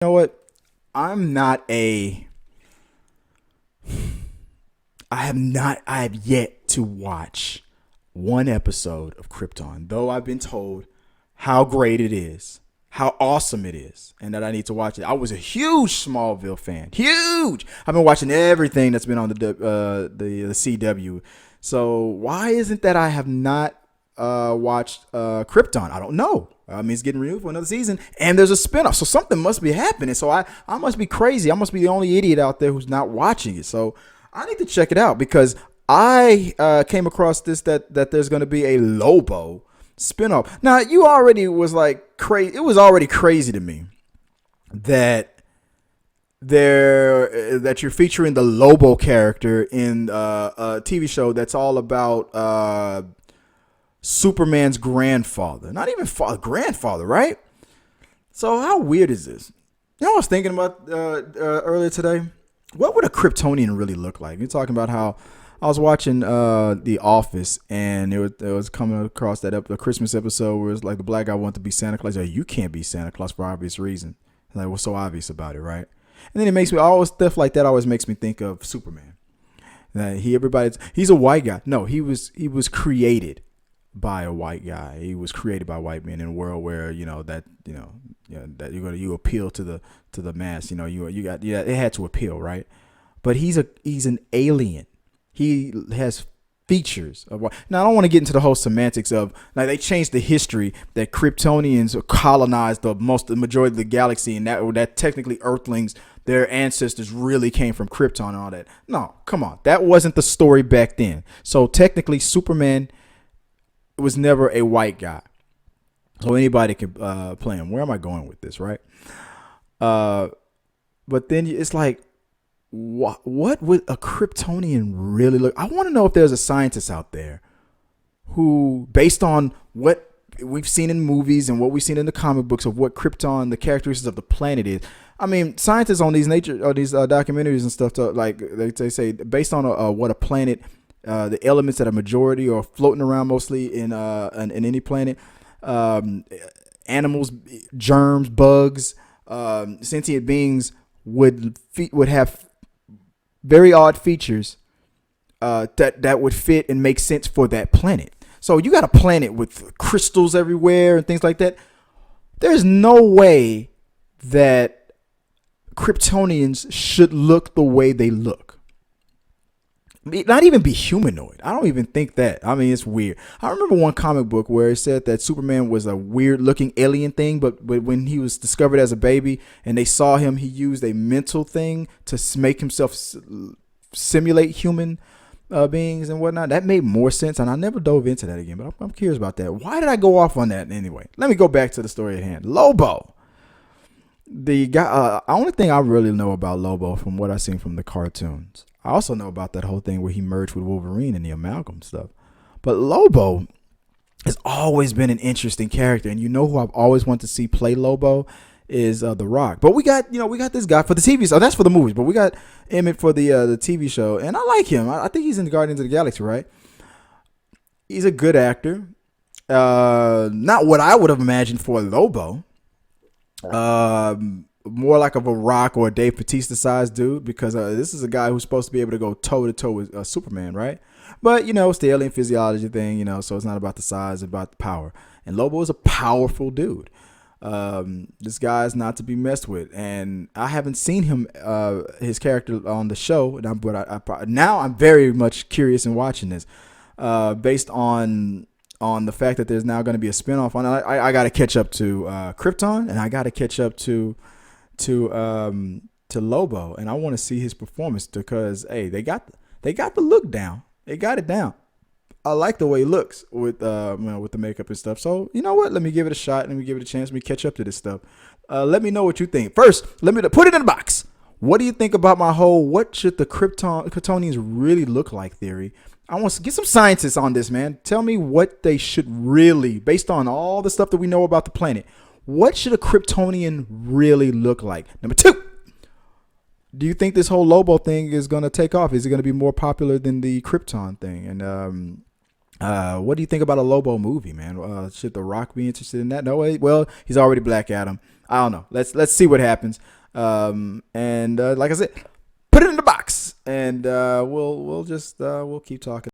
You know what? I'm not a. I have yet to watch one episode of Krypton, though I've been told how great it is, how awesome it is, and that I need to watch it. I was a huge Smallville fan, huge. I've been watching everything that's been on the CW. So why isn't that I have not watched Krypton? I don't know. I mean, it's getting renewed for another season, and there's a spinoff, so something must be happening. So I must be crazy. I must be the only idiot out there who's not watching it. So I need to check it out because I came across this that there's going to be a Lobo spinoff. Now, you already was like crazy. It was already crazy to me that that you're featuring the Lobo character in a TV show that's all about Superman's grandfather. Not even grandfather, right? So how weird is this? You know, I was thinking about earlier today. What would a Kryptonian really look like? You're talking about how I was watching The Office, and it was coming across that the Christmas episode where it's like the black guy wanted to be Santa Claus. Like, you can't be Santa Claus for obvious reason. Like, what's so obvious about it, right? And then it makes me always stuff like that always makes me think of Superman. That he's a white guy. No, he was created by a white guy. He was created by white men in a world where that you appeal to the mass. It had to appeal, right? But he's an alien. He has features of what. Now I don't want to get into the whole semantics of like they changed the history that Kryptonians colonized the majority of the galaxy, and that technically Earthlings, their ancestors really came from Krypton and all that. No, come on, that wasn't the story back then. So technically, Superman was never a white guy, so anybody can play him. Where am I going with this, right? But then it's like, what would a Kryptonian really look? I want to know if there's a scientist out there who, based on what we've seen in movies and what we've seen in the comic books of what Krypton, the characteristics of the planet is. I mean, scientists on these documentaries and stuff, they say based on what a planet, the elements that are majority or floating around mostly in any planet, animals, germs, bugs, sentient beings would have very odd features that would fit and make sense for that planet. So you got a planet with crystals everywhere and things like that. There's no way that Kryptonians should look the way they look. Not even be humanoid. I don't even think that. I mean, it's weird. I remember one comic book where it said that Superman was a weird looking alien thing, but when he was discovered as a baby and they saw him, he used a mental thing to make himself simulate human beings and whatnot. That made more sense, and I never dove into that again, but I'm curious about that. Why did I go off on that anyway? Let me go back to the story at hand. Lobo. The guy, only thing I really know about Lobo from what I've seen from the cartoons. I also know about that whole thing where he merged with Wolverine and the amalgam stuff. But Lobo has always been an interesting character, and who I've always wanted to see play Lobo is The Rock. But we got this guy for the TV show. That's for the movies, but we got Emmett for the TV show, and I like him. I think he's in the Guardians of the Galaxy, right? He's a good actor. Not what I would have imagined for Lobo. More like of a Rock or a Dave Bautista sized dude, because this is a guy who's supposed to be able to go toe to toe with Superman, right? But it's the alien physiology thing, so it's not about the size, it's about the power. And Lobo is a powerful dude. This guy is not to be messed with, and I haven't seen him his character on the show, but now I'm very much curious in watching this, based on the fact that there's now going to be a spinoff on. I got to catch up to Krypton, and I got to catch up to Lobo, and I want to see his performance because they got the look down. They got it down. I like the way he looks with with the makeup and stuff. So you know what? Let me give it a shot. Let me give it a chance. Let me catch up to this stuff. Let me know what you think. First, let me put it in the box. What do you think about my whole what should the Kryptonians really look like theory? I want to get some scientists on this, man. Tell me what they should really, based on all the stuff that we know about the planet, what should a Kryptonian really look like? Number two, do you think this whole Lobo thing is going to take off? Is it going to be more popular than the Krypton thing? And What do you think about a Lobo movie, man? Should The Rock be interested in that? No way. Well, he's already Black Adam. I don't know. Let's see what happens. And like I said, put it in the box, and we'll keep talking.